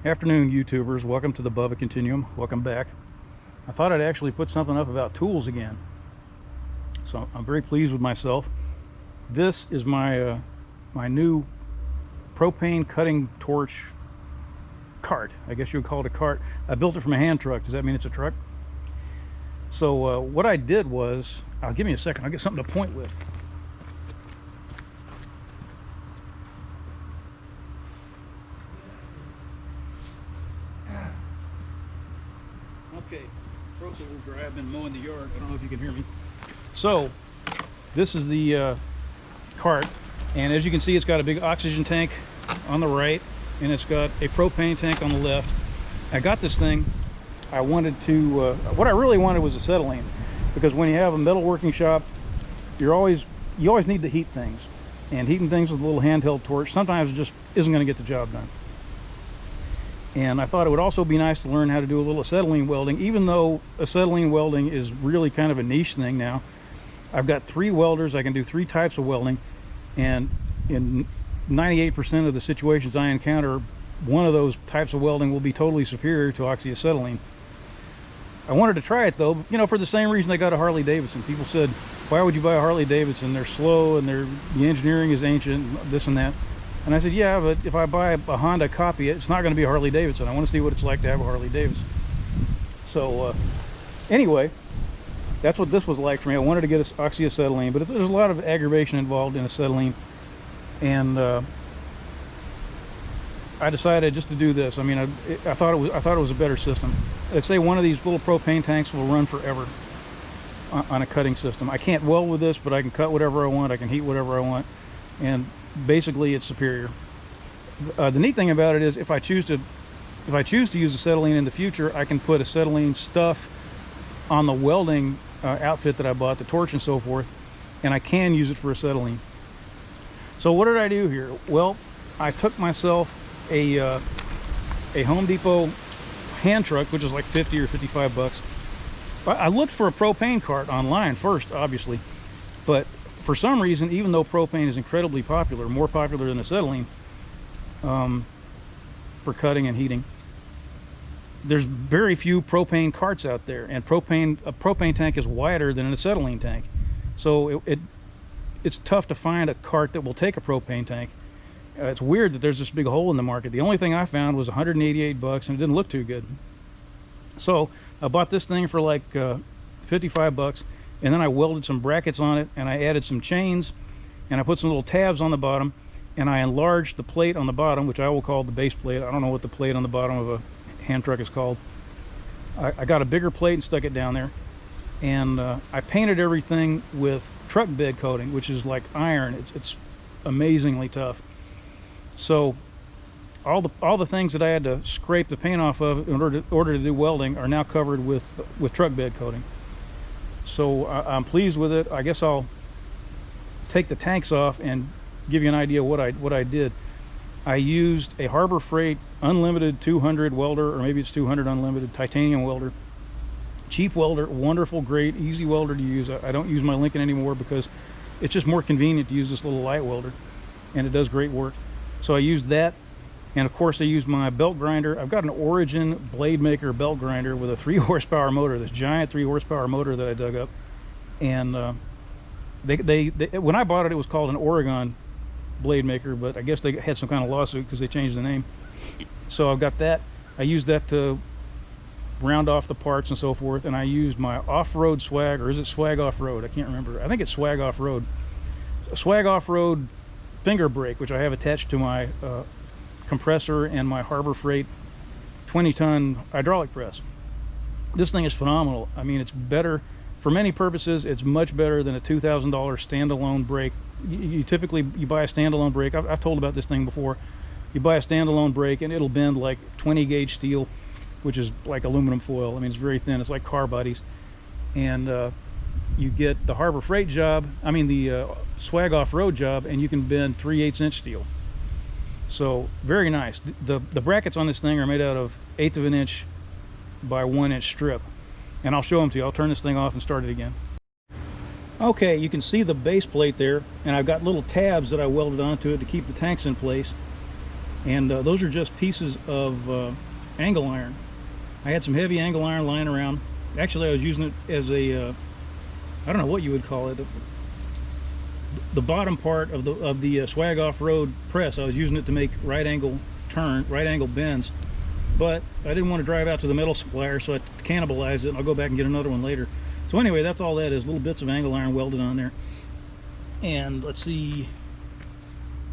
Afternoon, YouTubers. Welcome to the Bubba Continuum. Welcome back. I thought I'd actually put something up about tools again. So I'm very pleased with myself. This is my my new propane cutting torch cart. I guess you would call it a cart. I built it from a hand truck. Does that mean it's a truck? So what I did was, give me a second. I'll get something to point with. Okay, throat's a little dry. I've been mowing the yard. I don't know if you can hear me. So this is the cart, and as you can see, it's got a big oxygen tank on the right, and it's got a propane tank on the left. I got this thing. I wanted to, what I really wanted was acetylene, because when you have a metalworking shop, you always need to heat things, and heating things with a little handheld torch sometimes just isn't going to get the job done. And I thought it would also be nice to learn how to do a little acetylene welding, even though acetylene welding is really kind of a niche thing now. I've got 3 welders. I can do 3 types of welding, and in 98% of the situations I encounter, one of those types of welding will be totally superior to oxyacetylene. I wanted to try it though, you know, for the same reason I got a Harley Davidson. People said, why would you buy a Harley Davidson? They're slow and the engineering is ancient, this and that. And I said, yeah, but if I buy a Honda copy, it's not going to be a Harley Davidson. I want to see what it's like to have a Harley Davidson. So anyway, that's what this was like for me. I wanted to get oxyacetylene, but there's a lot of aggravation involved in acetylene. And I decided just to do this. I mean, I thought it was a better system. Let's say one of these little propane tanks will run forever on a cutting system. I can't weld with this, but I can cut whatever I want. I can heat whatever I want, and basically it's superior. The neat thing about it is, if I choose to use acetylene in the future, I can put acetylene stuff on the welding outfit that I bought, the torch and so forth, and I can use it for acetylene. So what did I do here? Well, I took myself a Home Depot hand truck, which is like 50 or 55 bucks. I looked for a propane cart online first, obviously, but for some reason, even though propane is incredibly popular, more popular than acetylene for cutting and heating, there's very few propane carts out there, and a propane tank is wider than an acetylene tank, so it's tough to find a cart that will take a propane tank. It's weird that there's this big hole in the market. The only thing I found was 188 bucks, and it didn't look too good. So I bought this thing for like 55 bucks, and then I welded some brackets on it, and I added some chains, and I put some little tabs on the bottom, and I enlarged the plate on the bottom, which I will call the base plate. I don't know what the plate on the bottom of a hand truck is called. I got a bigger plate and stuck it down there, and I painted everything with truck bed coating, which is like iron. It's amazingly tough. So all the things that I had to scrape the paint off of in order to do welding are now covered with truck bed coating. So I'm pleased with it. I guess I'll take the tanks off and give you an idea what I did. I used a Harbor Freight Unlimited 200 welder, or maybe it's 200 Unlimited titanium welder. Cheap welder, wonderful, great, easy welder to use. I don't use my Lincoln anymore because it's just more convenient to use this little light welder, and it does great work. So I used that, and of course I used my belt grinder. I've got an Origin Blade Maker belt grinder with a 3 horsepower motor, this giant 3 horsepower motor that I dug up. And when I bought it, it was called an Oregon Blade Maker, but I guess they had some kind of lawsuit because they changed the name. So I've got that. I used that to round off the parts and so forth, and I used my off-road swag, or is it swag off-road? I can't remember. I think it's swag off-road. Swag off-road finger brake, which I have attached to my compressor and my Harbor Freight 20-ton hydraulic press. This thing is phenomenal. I mean, it's better for many purposes. It's much better than a $2,000 standalone brake. You typically buy a standalone brake. I've told about this thing before. You buy a standalone brake and it'll bend like 20 gauge steel, which is like aluminum foil. I mean, it's very thin. It's like car bodies. And you get the Harbor Freight job, I mean the swag off-road job, and you can bend 3/8 inch steel. So very nice. The brackets on this thing are made out of 1/8 of an inch by 1 inch strip, and I'll show them to you. I'll turn this thing off and start it again. Okay, you can see the base plate there, and I've got little tabs that I welded onto it to keep the tanks in place. And those are just pieces of angle iron. I had some heavy angle iron lying around. Actually, I was using it as a I don't know what you would call it, the bottom part of the Swag Off-Road press. I was using it to make right angle bends, but I didn't want to drive out to the metal supplier, so I cannibalized it, and I'll go back and get another one later. So anyway, that's all that is, little bits of angle iron welded on there. And let's see,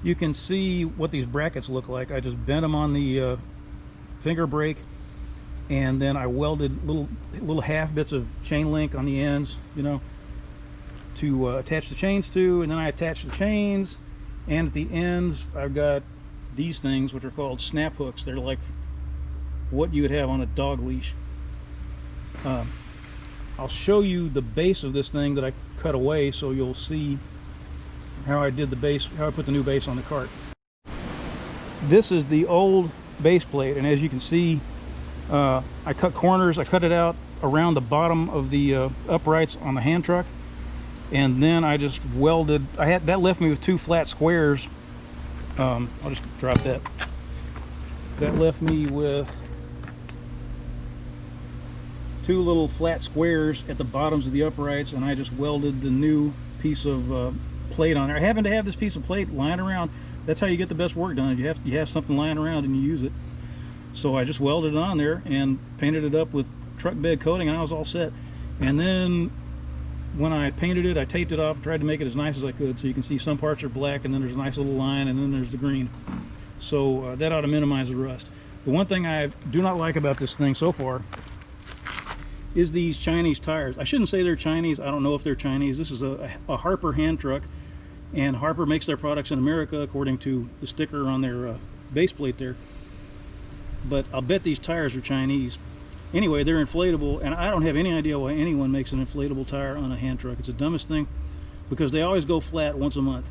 you can see what these brackets look like. I just bent them on the finger brake, and then I welded little half bits of chain link on the ends, you know, to attach the chains to, and then I attach the chains, and at the ends I've got these things which are called snap hooks. They're like what you would have on a dog leash. I'll show you the base of this thing that I cut away, so you'll see how I did the base, how I put the new base on the cart. This is the old base plate, and as you can see, I cut corners. I cut it out around the bottom of the uprights on the hand truck, and then I just welded. That left me with two flat squares. I'll just drop that. That left me with two little flat squares at the bottoms of the uprights, and I just welded the new piece of plate on there. I happen to have this piece of plate lying around. That's how you get the best work done. You have something lying around and you use it. So I just welded it on there and painted it up with truck bed coating, and I was all set. And then when I painted it, I taped it off, tried to make it as nice as I could. So you can see some parts are black, and then there's a nice little line, and then there's the green. So that ought to minimize the rust. The one thing I do not like about this thing so far is these Chinese tires. I shouldn't say they're Chinese. I don't know if they're Chinese. This is a Harper hand truck, and Harper makes their products in America according to the sticker on their base plate there. But I'll bet these tires are Chinese. Anyway, they're inflatable, and I don't have any idea why anyone makes an inflatable tire on a hand truck. It's the dumbest thing, because they always go flat once a month.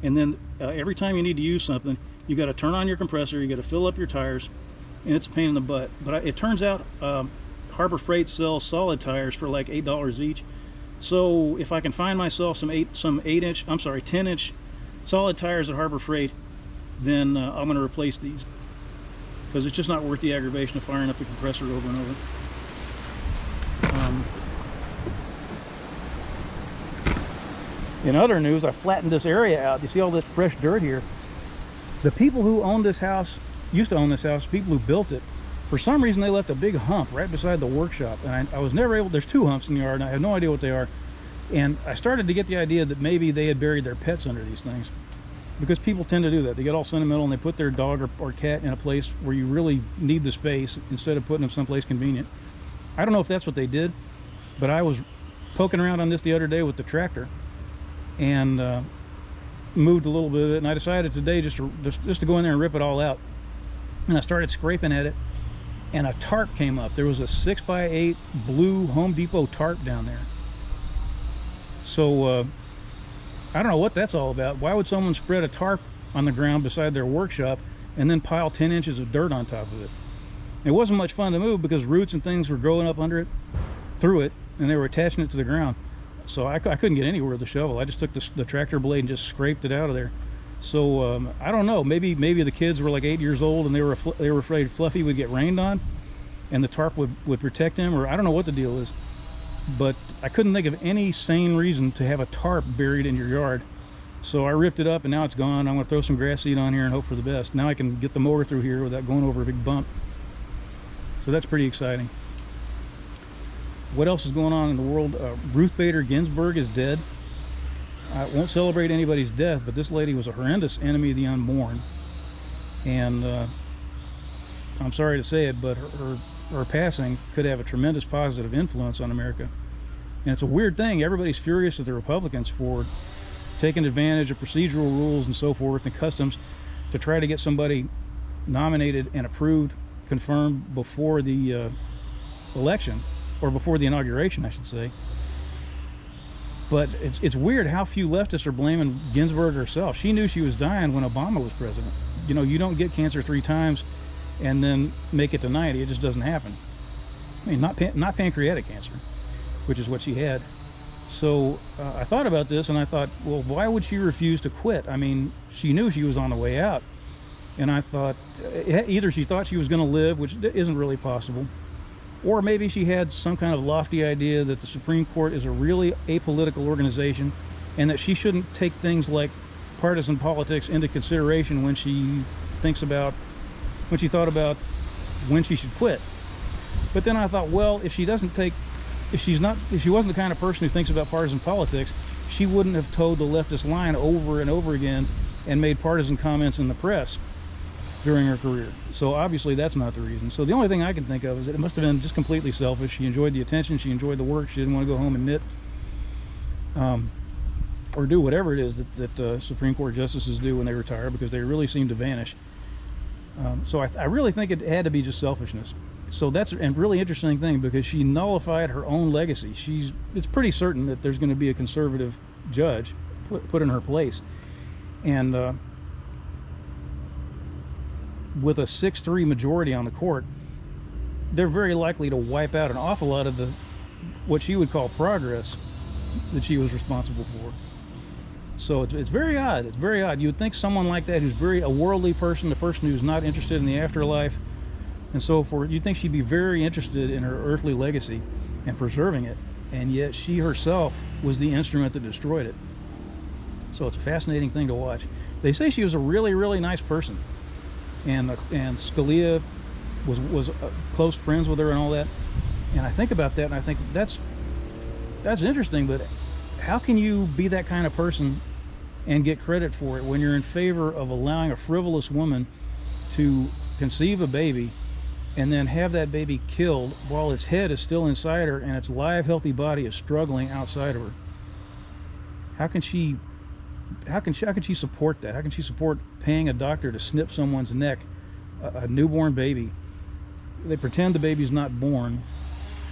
And then every time you need to use something, you got to turn on your compressor, you got to fill up your tires, and it's a pain in the butt. But it turns out Harbor Freight sells solid tires for like $8 each. So if I can find myself some 10-inch solid tires at Harbor Freight, then I'm going to replace these, because it's just not worth the aggravation of firing up the compressor over and over. In other news, I flattened this area out. You see all this fresh dirt here? The people who own this house, used to own this house, people who built it, for some reason they left a big hump right beside the workshop, and I was never able, there's two humps in the yard, and I have no idea what they are. And I started to get the idea that maybe they had buried their pets under these things, because people tend to do that. They get all sentimental and they put their dog or cat in a place where you really need the space instead of putting them someplace convenient. I don't know if that's what they did, but I was poking around on this the other day with the tractor, and moved a little bit of it, and I decided today just to go in there and rip it all out. And I started scraping at it, and a tarp came up. There was a 6x8 blue Home Depot tarp down there. So I don't know what that's all about. Why would someone spread a tarp on the ground beside their workshop and then pile 10 inches of dirt on top of it? It wasn't much fun to move, because roots and things were growing up under it, through it, and they were attaching it to the ground. So I couldn't get anywhere with the shovel. I just took the tractor blade and just scraped it out of there. So I don't know, maybe the kids were like 8 years old, and they were afraid Fluffy would get rained on and the tarp would protect him, or I don't know what the deal is. But I couldn't think of any sane reason to have a tarp buried in your yard. So I ripped it up, and now it's gone. I'm going to throw some grass seed on here and hope for the best. Now I can get the mower through here without going over a big bump. So that's pretty exciting. What else is going on in the world? Ruth Bader Ginsburg is dead. I won't celebrate anybody's death, but this lady was a horrendous enemy of the unborn. And I'm sorry to say it, but her passing could have a tremendous positive influence on America. And it's a weird thing. Everybody's furious at the Republicans for taking advantage of procedural rules and so forth and customs to try to get somebody nominated and approved, confirmed before the election, or before the inauguration, I should say. But it's weird how few leftists are blaming Ginsburg herself. She knew she was dying when Obama was president. You know, you don't get cancer 3 times and then make it to 90. It just doesn't happen. I mean, not pancreatic cancer, which is what she had. So I thought about this, and I thought, well, why would she refuse to quit? I mean, she knew she was on the way out. And I thought, either she thought she was going to live, which isn't really possible, or maybe she had some kind of lofty idea that the Supreme Court is a really apolitical organization and that she shouldn't take things like partisan politics into consideration when she thought about when she should quit. But then I thought, well, if she wasn't the kind of person who thinks about partisan politics, she wouldn't have towed the leftist line over and over again and made partisan comments in the press during her career. So obviously that's not the reason. So the only thing I can think of is that it must have been just completely selfish. She enjoyed the attention, she enjoyed the work, she didn't want to go home and knit, or do whatever it is that Supreme Court justices do when they retire, because they really seem to vanish. So I really think it had to be just selfishness. So that's a really interesting thing, because she nullified her own legacy. It's pretty certain that there's going to be a conservative judge put in her place, and with a 6-3 majority on the court, they're very likely to wipe out an awful lot of what she would call progress that she was responsible for. So it's very odd. It's very odd. You would think someone like that, who's a worldly person, a person who's not interested in the afterlife and so forth, you'd think she'd be very interested in her earthly legacy and preserving it, and yet she herself was the instrument that destroyed it. So it's a fascinating thing to watch. They say she was a really, really nice person, and Scalia was close friends with her and all that. And I think about that, and I think that's interesting. But how can you be that kind of person and get credit for it when you're in favor of allowing a frivolous woman to conceive a baby and then have that baby killed while its head is still inside her and its live, healthy body is struggling outside of her? How can she support that? How can she support paying a doctor to snip someone's neck, a newborn baby? They pretend the baby's not born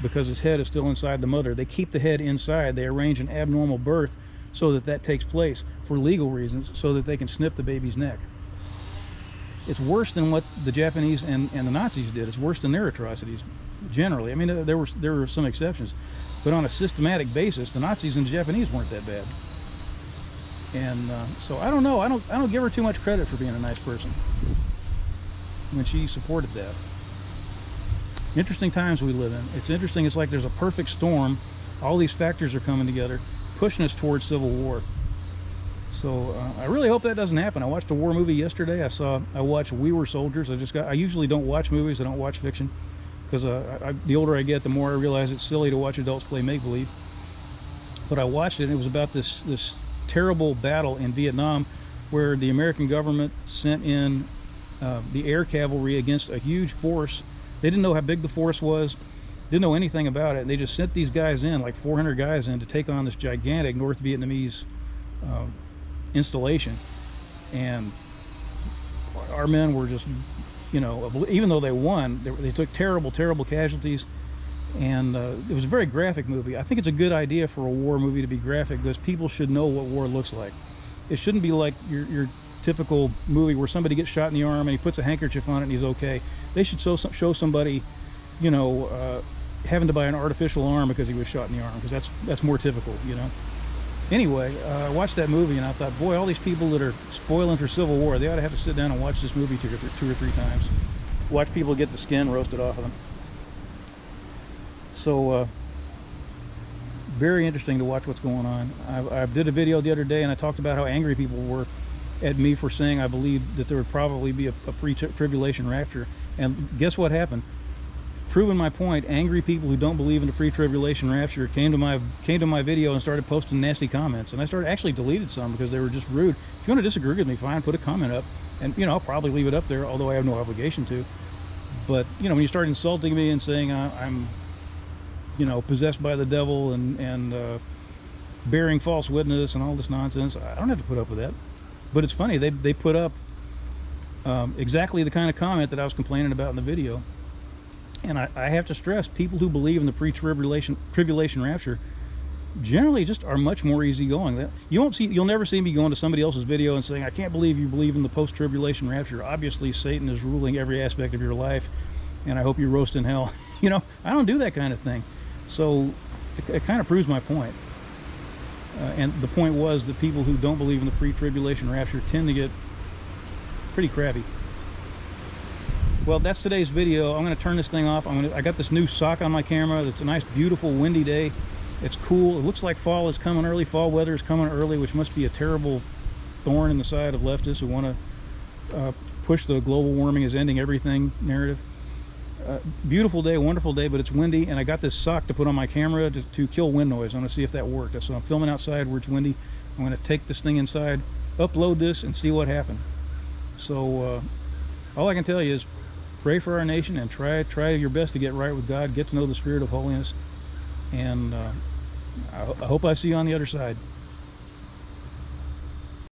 because his head is still inside the mother. They keep the head inside. They arrange an abnormal birth so that takes place for legal reasons, so that they can snip the baby's neck. It's worse than what the Japanese and the Nazis did. It's worse than their atrocities, generally. I mean, there were some exceptions, but on a systematic basis, the Nazis and the Japanese weren't that bad. And so I don't know. I don't give her too much credit for being a nice person when she supported that. Interesting times we live in. It's interesting. It's like there's a perfect storm. All these factors are coming together, pushing us towards civil war. So I really hope that doesn't happen. I watched a war movie yesterday. I watched We Were Soldiers. I usually don't watch movies. I don't watch fiction, because the older I get, the more I realize it's silly to watch adults play make-believe. But I watched it, and it was about this terrible battle in Vietnam, where the American government sent in the air cavalry against a huge force. They didn't know how big the force was, didn't know anything about it, and they just sent these guys in, like 400 guys in, to take on this gigantic North Vietnamese installation. And our men were just, even though they won, they took terrible casualties. And it was a very graphic movie. I think it's a good idea for a war movie to be graphic, because people should know what war looks like. It shouldn't be like your typical movie where somebody gets shot in the arm and he puts a handkerchief on it and he's okay. They should show somebody, having to buy an artificial arm because he was shot in the arm, because that's more typical, Anyway, I watched that movie and I thought, boy, all these people that are spoiling for Civil War, they ought to have to sit down and watch this movie two or three times. Watch people get the skin roasted off of them. So very interesting to watch what's going on. I did a video the other day and I talked about how angry people were at me for saying I believed that there would probably be a pre-tribulation rapture. And guess what happened? Proving my point, angry people who don't believe in the pre-tribulation rapture came to my video and started posting nasty comments. And I actually deleted some because they were just rude. If you want to disagree with me, fine, put a comment up. And I'll probably leave it up there, although I have no obligation to. But when you start insulting me and saying I'm possessed by the devil and bearing false witness and all this nonsense, I don't have to put up with that. But it's funny, they put up exactly the kind of comment that I was complaining about in the video. And I have to stress, people who believe in the pre-tribulation rapture generally just are much more easygoing. You'll never see me going to somebody else's video and saying, I can't believe you believe in the post-tribulation rapture. Obviously Satan is ruling every aspect of your life, and I hope you roast in hell. I don't do that kind of thing. So it kind of proves my point. And the point was that people who don't believe in the pre-tribulation rapture tend to get pretty crabby. Well, that's today's video. I'm going to turn this thing off. I got this new sock on my camera. It's a nice, beautiful, windy day. It's cool. It looks like fall is coming early. Fall weather is coming early, which must be a terrible thorn in the side of leftists who want to push the global warming is ending everything narrative. Beautiful day, wonderful day, but it's windy, and I got this sock to put on my camera to kill wind noise. I'm going to see if that worked. So I'm filming outside where it's windy. I'm going to take this thing inside, upload this, and see what happened. So all I can tell you is pray for our nation and try your best to get right with God, get to know the spirit of holiness, and I hope I see you on the other side.